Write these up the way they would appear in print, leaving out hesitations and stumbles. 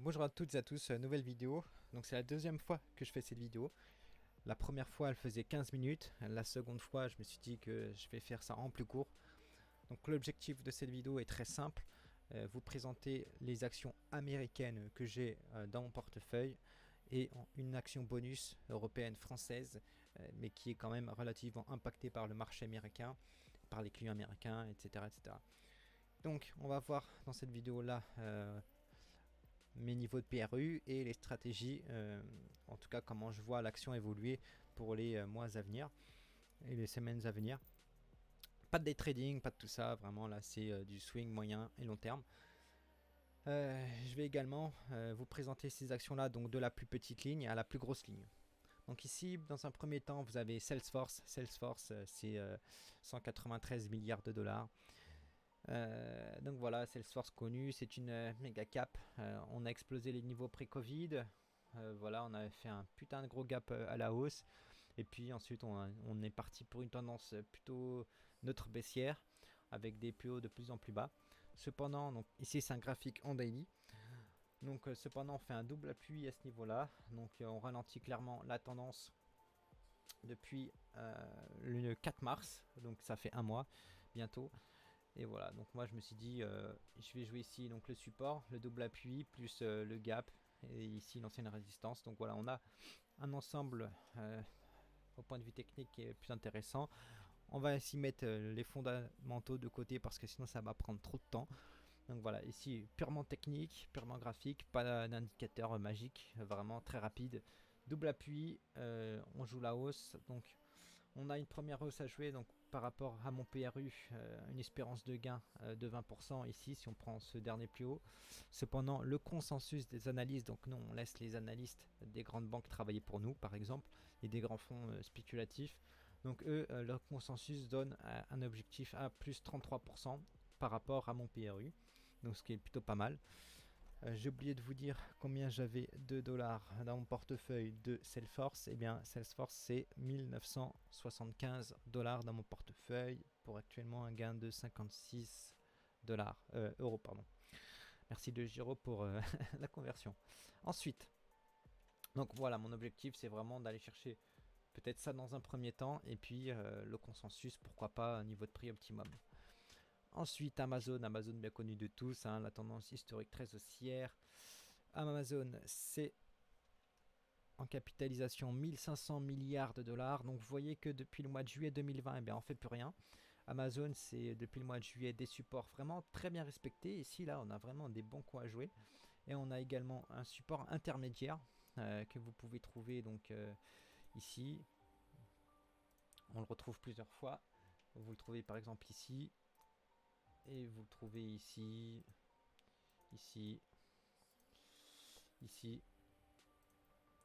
Bonjour à toutes et à tous, nouvelle vidéo. Donc c'est la deuxième fois que je fais cette vidéo. La première fois elle faisait 15 minutes, la seconde fois je me suis dit que je vais faire ça en plus court. Donc l'objectif de cette vidéo est très simple, vous présenter les actions américaines que j'ai dans mon portefeuille et une action bonus européenne française, mais qui est quand même relativement impactée par le marché américain, par les clients américains, etc. etc. Donc on va voir dans cette vidéo là mes niveaux de PRU et les stratégies, en tout cas comment je vois l'action évoluer pour les mois à venir et les semaines à venir. Pas de day trading, pas de tout ça, vraiment là c'est du swing moyen et long terme. Je vais également vous présenter ces actions là, donc de la plus petite ligne à la plus grosse ligne. Donc ici, dans un premier temps, vous avez Salesforce. Salesforce, c'est 193 milliards de dollars. Donc voilà, Salesforce connu, c'est une méga cap. On a explosé les niveaux pré-Covid. Voilà, on avait fait un putain de gros gap à la hausse. Et puis ensuite, on est parti pour une tendance plutôt neutre baissière avec des plus hauts de plus en plus bas. Cependant, donc, ici c'est un graphique en daily. Donc cependant, on fait un double appui à ce niveau-là. Donc on ralentit clairement la tendance depuis le 4 mars. Donc ça fait un mois bientôt. Et voilà, donc moi je me suis dit, je vais jouer ici donc le support, le double appui, plus le gap, et ici l'ancienne résistance. Donc voilà, on a un ensemble au point de vue technique qui est plus intéressant. On va ici mettre les fondamentaux de côté parce que sinon ça va prendre trop de temps. Donc voilà, ici purement technique, purement graphique, pas d'indicateur magique, vraiment très rapide. Double appui, on joue la hausse, donc on a une première hausse à jouer, donc par rapport à mon PRU, une espérance de gain de 20% ici si on prend ce dernier plus haut. Cependant, le consensus des analystes, donc nous on laisse les analystes des grandes banques travailler pour nous par exemple, et des grands fonds spéculatifs. Donc eux, leur consensus donne un objectif à plus 33% par rapport à mon PRU, donc ce qui est plutôt pas mal. J'ai oublié de vous dire combien j'avais de dollars dans mon portefeuille de Salesforce. Eh bien, Salesforce, c'est 1975 dollars dans mon portefeuille pour actuellement un gain de 56 euros. Pardon. Merci de Giro pour la conversion. Ensuite, donc voilà, mon objectif, c'est vraiment d'aller chercher peut-être ça dans un premier temps et puis le consensus, pourquoi pas, un niveau de prix optimum. Ensuite, Amazon, Amazon bien connu de tous, hein, la tendance historique très haussière. Amazon, c'est en capitalisation 1500 milliards de dollars. Donc vous voyez que depuis le mois de juillet 2020, eh bien, on ne fait plus rien. Amazon, c'est depuis le mois de juillet des supports vraiment très bien respectés. Ici, là, on a vraiment des bons coups à jouer. Et on a également un support intermédiaire que vous pouvez trouver donc ici. On le retrouve plusieurs fois. Vous le trouvez par exemple ici. Et vous le trouvez ici, ici, ici.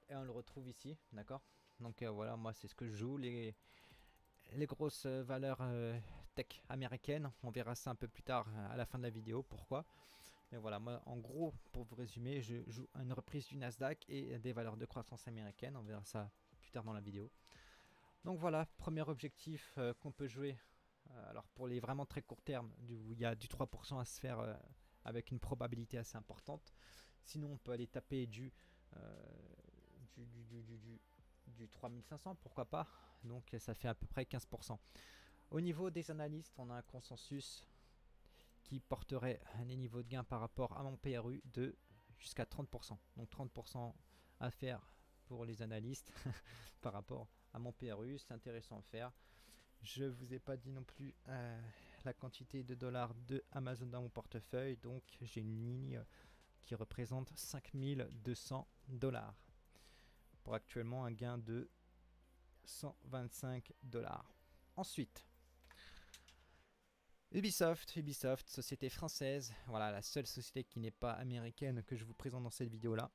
Et on le retrouve ici, d'accord. Donc voilà, moi c'est ce que je joue, les grosses valeurs tech américaines. On verra ça un peu plus tard à la fin de la vidéo, pourquoi. Mais voilà, moi en gros, pour vous résumer, je joue une reprise du Nasdaq et des valeurs de croissance américaines. On verra ça plus tard dans la vidéo. Donc voilà, premier objectif qu'on peut jouer. Alors pour les vraiment très court terme, il y a du 3% à se faire avec une probabilité assez importante. Sinon on peut aller taper euh, du 3500, pourquoi pas. Donc ça fait à peu près 15%. Au niveau des analystes, on a un consensus qui porterait les niveaux de gain par rapport à mon PRU de jusqu'à 30%. Donc 30% à faire pour les analystes par rapport à mon PRU, c'est intéressant à faire. Je vous ai pas dit non plus la quantité de dollars de Amazon dans mon portefeuille, donc j'ai une ligne qui représente 5200 dollars pour actuellement un gain de 125 dollars. Ensuite, Ubisoft, société française, voilà la seule société qui n'est pas américaine que je vous présente dans cette vidéo là.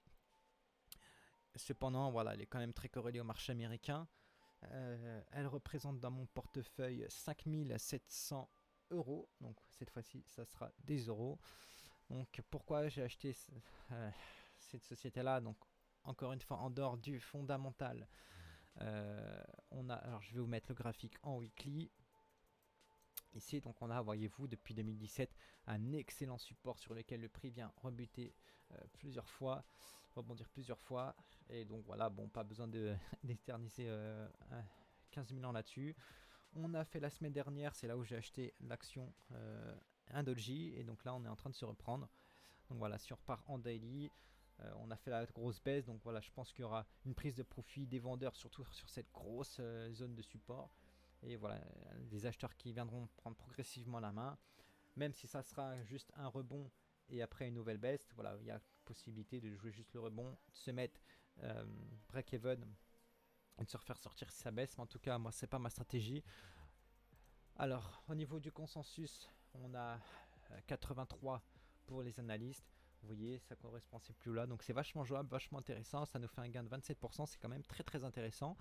Cependant, voilà, elle est quand même très corrélée au marché américain. Elle représente dans mon portefeuille 5700 euros. Donc cette fois-ci, ça sera des euros. Donc pourquoi j'ai acheté cette société-là? Donc encore une fois, en dehors du fondamental, alors je vais vous mettre le graphique en weekly. Ici, donc on a, voyez-vous, depuis 2017, un excellent support sur lequel le prix vient rebuter plusieurs fois, rebondir plusieurs fois. Et donc voilà, bon, pas besoin de d'éterniser 15 000 ans là-dessus. On a fait la semaine dernière, c'est là où j'ai acheté l'action un doji, et donc là on est en train de se reprendre. Donc voilà, si on repart en daily, on a fait la grosse baisse, donc voilà, je pense qu'il y aura une prise de profit des vendeurs, surtout sur cette grosse zone de support. Et voilà, des acheteurs qui viendront prendre progressivement la main, même si ça sera juste un rebond et après une nouvelle baisse. Voilà, il y a possibilité de jouer juste le rebond, de se mettre break-even et de se refaire sortir si ça baisse. Mais en tout cas, moi, c'est pas ma stratégie. Alors, au niveau du consensus, on a 83 pour les analystes. Vous voyez, ça correspond à ces plus là. Donc, c'est vachement jouable, vachement intéressant. Ça nous fait un gain de 27%. C'est quand même très, très intéressant.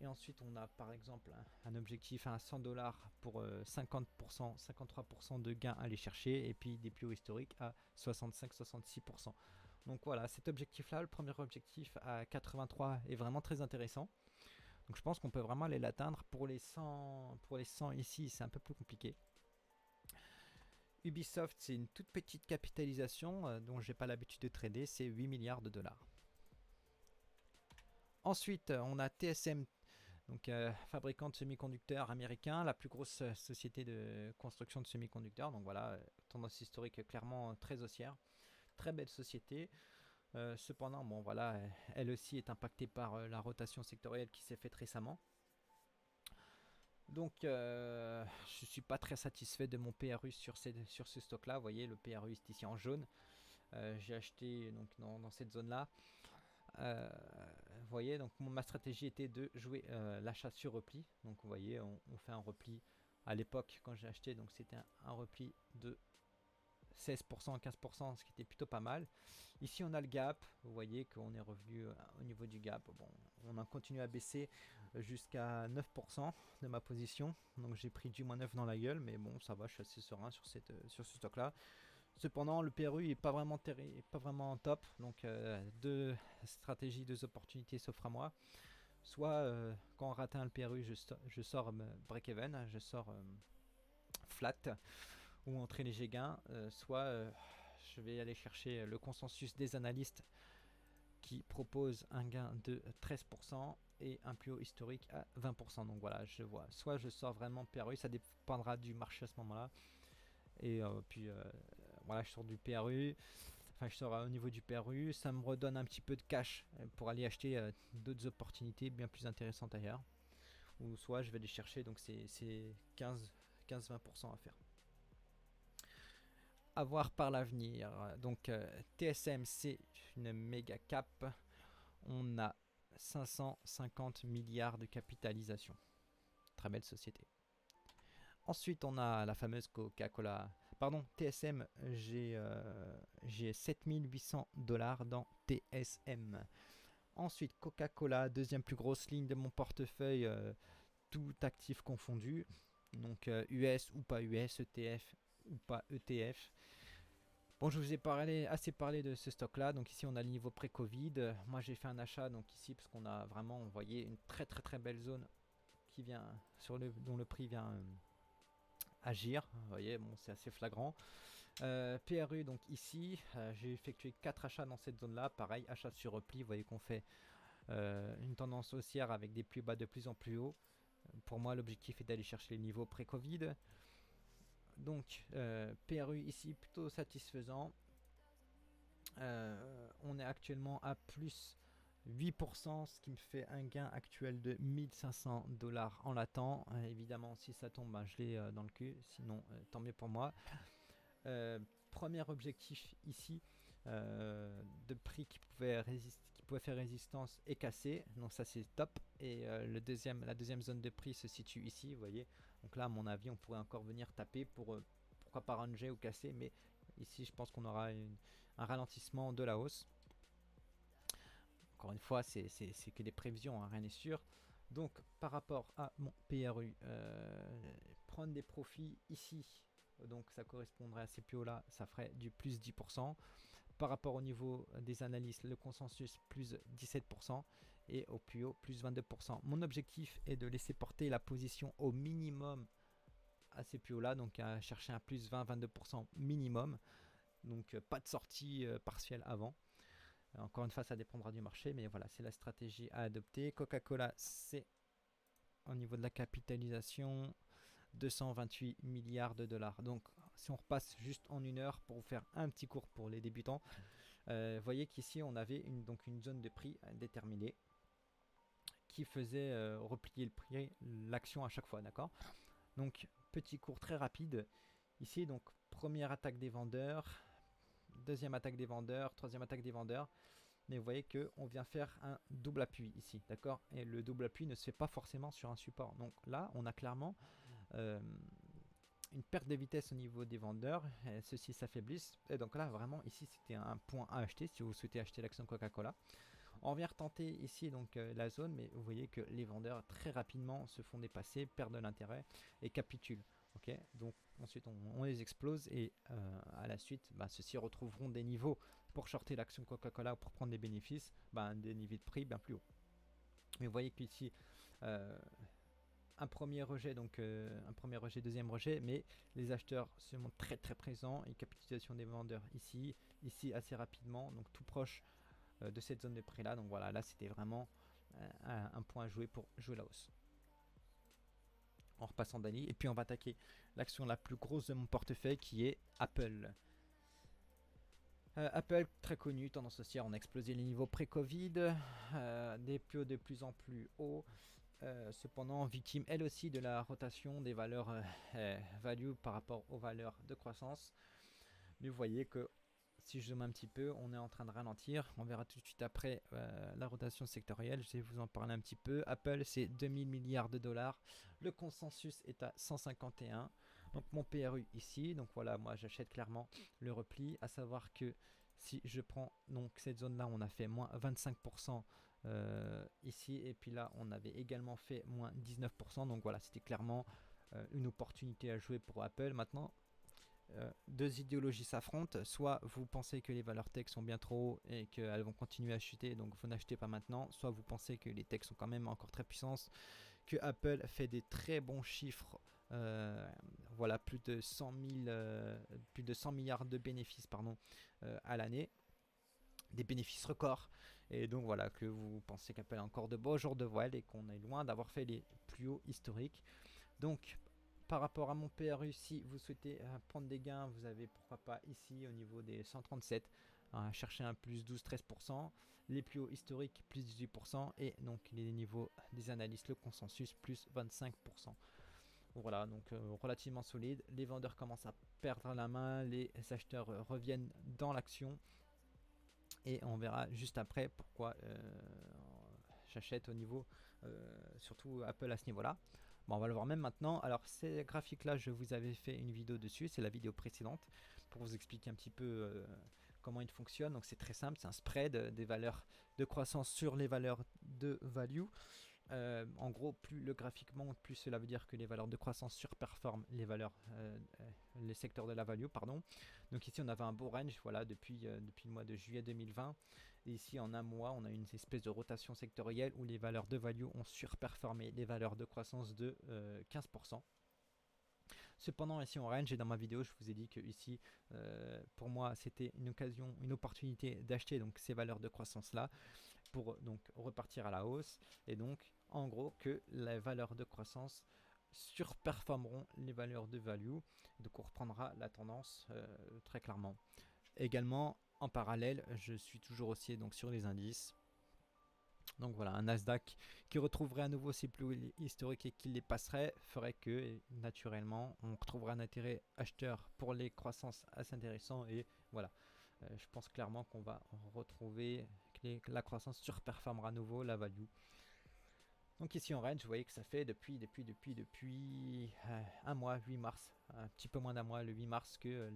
Et ensuite, on a par exemple un objectif à 100 $ pour 50%, 53% de gain à aller chercher. Et puis des plus hauts historiques à 65-66%. Donc voilà, cet objectif-là, le premier objectif à 83 est vraiment très intéressant. Donc je pense qu'on peut vraiment aller l'atteindre. Pour les 100 ici, c'est un peu plus compliqué. Ubisoft, c'est une toute petite capitalisation dont j'ai pas l'habitude de trader, c'est 8 milliards de dollars. Ensuite, on a TSM, donc fabricant de semi-conducteurs américain, la plus grosse société de construction de semi-conducteurs. Donc voilà, tendance historique clairement très haussière. Très belle société. Cependant, bon voilà, elle aussi est impactée par la rotation sectorielle qui s'est faite récemment. Donc je ne suis pas très satisfait de mon PRU sur ce stock là. Vous voyez, le PRU est ici en jaune. J'ai acheté donc dans cette zone là. Vous voyez, donc ma stratégie était de jouer l'achat sur repli. Donc vous voyez, on fait un repli. À l'époque quand j'ai acheté, donc c'était un repli de 16%, 15%, ce qui était plutôt pas mal. Ici on a le gap, vous voyez qu'on est revenu au niveau du gap. Bon, on a continué à baisser jusqu'à 9% de ma position, donc j'ai pris du moins 9 dans la gueule, mais bon, ça va, je suis assez serein sur ce stock là. Cependant, le PRU est pas vraiment top, donc deux stratégies, deux opportunités s'offrent à moi. Soit quand on atteint le PRU, je sors break-even, je sors flat ou entrer léger gain, soit je vais aller chercher le consensus des analystes qui propose un gain de 13% et un plus haut historique à 20%. Donc voilà, je vois, soit je sors vraiment PRU, ça dépendra du marché à ce moment-là. Et puis voilà, je sors du PRU, enfin je sors au niveau du PRU, ça me redonne un petit peu de cash pour aller acheter d'autres opportunités bien plus intéressantes ailleurs. Ou soit je vais aller chercher, donc c'est 15-20% à faire. À voir par l'avenir. Donc TSM, c'est une méga cap. On a 550 milliards de capitalisation. Très belle société. Ensuite, on a la fameuse Coca-Cola. Pardon, TSM, j'ai 7800 $ dans TSM. Ensuite, Coca-Cola, deuxième plus grosse ligne de mon portefeuille, tout actif confondu. Donc US ou pas US, ETF ou pas ETF. Bon, je vous ai assez parlé de ce stock là. Donc ici on a le niveau pré-Covid. Moi j'ai fait un achat donc ici parce qu'on a vraiment, vous voyez, une très très très belle zone qui vient dont le prix vient agir. Vous voyez, bon, c'est assez flagrant. PRU, donc ici j'ai effectué 4 achats dans cette zone là. Pareil, achat sur repli. Vous voyez qu'on fait une tendance haussière avec des plus bas de plus en plus haut. Pour moi, l'objectif est d'aller chercher les niveaux pré-Covid. Donc, PRU ici plutôt satisfaisant. On est actuellement à plus 8%, ce qui me fait un gain actuel de 1500 $ en latent. Évidemment, si ça tombe, ben, je l'ai dans le cul. Sinon, tant mieux pour moi. Premier objectif ici de prix qui pouvait faire résistance est cassé, donc ça c'est top. Et la deuxième zone de prix se situe ici, vous voyez. Donc là à mon avis on pourrait encore venir taper pour pourquoi pas ranger ou casser, mais ici je pense qu'on aura un ralentissement de la hausse. Encore une fois, c'est que des prévisions, hein, rien n'est sûr. Donc par rapport à mon PRU, prendre des profits ici, donc ça correspondrait à ces plus hauts là, ça ferait du plus 10%. Par rapport au niveau des analyses, le consensus plus 17% et au plus haut plus 22%. Mon objectif est de laisser porter la position au minimum à ces plus hauts là, donc à chercher un plus 20-22% minimum. Donc pas de sortie partielle avant. Encore une fois, ça dépendra du marché, mais voilà, c'est la stratégie à adopter. Coca-Cola, c'est au niveau de la capitalisation 228 milliards de dollars. Donc si on repasse juste en une heure pour vous faire un petit cours pour les débutants, vous voyez qu'ici on avait donc une zone de prix déterminée qui faisait replier le prix, l'action à chaque fois, d'accord. Donc petit cours très rapide. Ici donc première attaque des vendeurs, deuxième attaque des vendeurs, troisième attaque des vendeurs. Mais vous voyez qu'on vient faire un double appui ici, d'accord. Et le double appui ne se fait pas forcément sur un support. Donc là, on a clairement une perte de vitesse au niveau des vendeurs. Ceux-ci s'affaiblissent. Et donc là, vraiment, ici, c'était un point à acheter si vous souhaitez acheter l'action Coca-Cola. On vient retenter ici donc la zone, mais vous voyez que les vendeurs très rapidement se font dépasser, perdent de l'intérêt et capitulent. Ok, donc ensuite on les explose et à la suite, ceux-ci retrouveront des niveaux pour shorter l'action Coca-Cola pour prendre des bénéfices, des niveaux de prix bien plus hauts. Mais vous voyez qu'ici un premier rejet, donc un premier rejet, deuxième rejet, mais les acheteurs se montrent très très présents et capitulation des vendeurs ici assez rapidement, donc tout proche de cette zone de prix là. Donc voilà, là c'était vraiment un point à jouer pour jouer la hausse. En repassant Dali, et puis on va attaquer l'action la plus grosse de mon portefeuille qui est Apple. Apple, très connu, tendance haussière, on a explosé les niveaux pré-Covid, des plus hauts de plus en plus hauts. Cependant, victime elle aussi de la rotation des valeurs value par rapport aux valeurs de croissance. Mais vous voyez que si je zoome un petit peu, on est en train de ralentir. On verra tout de suite après la rotation sectorielle. Je vais vous en parler un petit peu. Apple, c'est 2000 milliards de dollars. Le consensus est à 151. Donc mon PRU ici. Donc voilà, moi j'achète clairement le repli. À savoir que si je prends donc cette zone-là, on a fait moins 25% ici. Et puis là, on avait également fait moins 19%. Donc voilà, c'était clairement une opportunité à jouer pour Apple. Maintenant, deux idéologies s'affrontent. Soit vous pensez que les valeurs tech sont bien trop hauts et qu'elles vont continuer à chuter, donc vous n'achetez pas maintenant. Soit vous pensez que les techs sont quand même encore très puissantes, que Apple fait des très bons chiffres. Voilà, plus de 100 milliards de bénéfices à l'année. Des bénéfices records. Et donc voilà, que vous pensez qu'Apple a encore de beaux jours de voile et qu'on est loin d'avoir fait les plus hauts historiques. Donc par rapport à mon PRU, si vous souhaitez prendre des gains, vous avez pourquoi pas ici au niveau des 137, chercher un plus 12-13%, les plus hauts historiques plus 18% et donc les niveaux des analystes, le consensus plus 25%. Voilà, donc relativement solide. Les vendeurs commencent à perdre la main, les acheteurs reviennent dans l'action et on verra juste après pourquoi j'achète au niveau, surtout Apple à ce niveau-là. Bon, on va le voir même maintenant. Alors ces graphiques-là, je vous avais fait une vidéo dessus, c'est la vidéo précédente, pour vous expliquer un petit peu comment il fonctionne. Donc c'est très simple, c'est un spread des valeurs de croissance sur les valeurs de value. En gros, plus le graphique monte, plus cela veut dire que les valeurs de croissance surperforment les valeurs, les secteurs de la value, pardon. Donc ici, on avait un beau range, voilà, depuis le mois de juillet 2020. Et ici, en un mois, on a une espèce de rotation sectorielle où les valeurs de value ont surperformé les valeurs de croissance de 15%. Cependant, ici en range, et dans ma vidéo, je vous ai dit que ici, pour moi, c'était une occasion, une opportunité d'acheter donc ces valeurs de croissance là pour donc repartir à la hausse, et donc en gros que les valeurs de croissance surperformeront les valeurs de value. Donc on reprendra la tendance très clairement. Également en parallèle, je suis toujours aussi donc sur les indices. Donc voilà, un Nasdaq qui retrouverait à nouveau ses plus hauts historiques et qui les passerait ferait que naturellement on retrouverait un intérêt acheteur pour les croissances assez intéressant. Et voilà, je pense clairement qu'on va retrouver que la croissance surperformera à nouveau la value. Donc ici en range, vous voyez que ça fait depuis un mois, 8 mars, un petit peu moins d'un mois, le 8 mars, que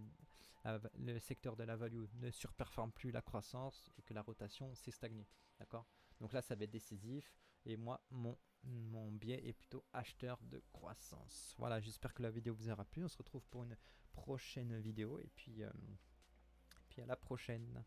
le secteur de la value ne surperforme plus la croissance et que la rotation s'est stagnée. D'accord. Donc là, ça va être décisif. Et moi, mon biais est plutôt acheteur de croissance. Voilà, j'espère que la vidéo vous aura plu. On se retrouve pour une prochaine vidéo. Et puis à la prochaine.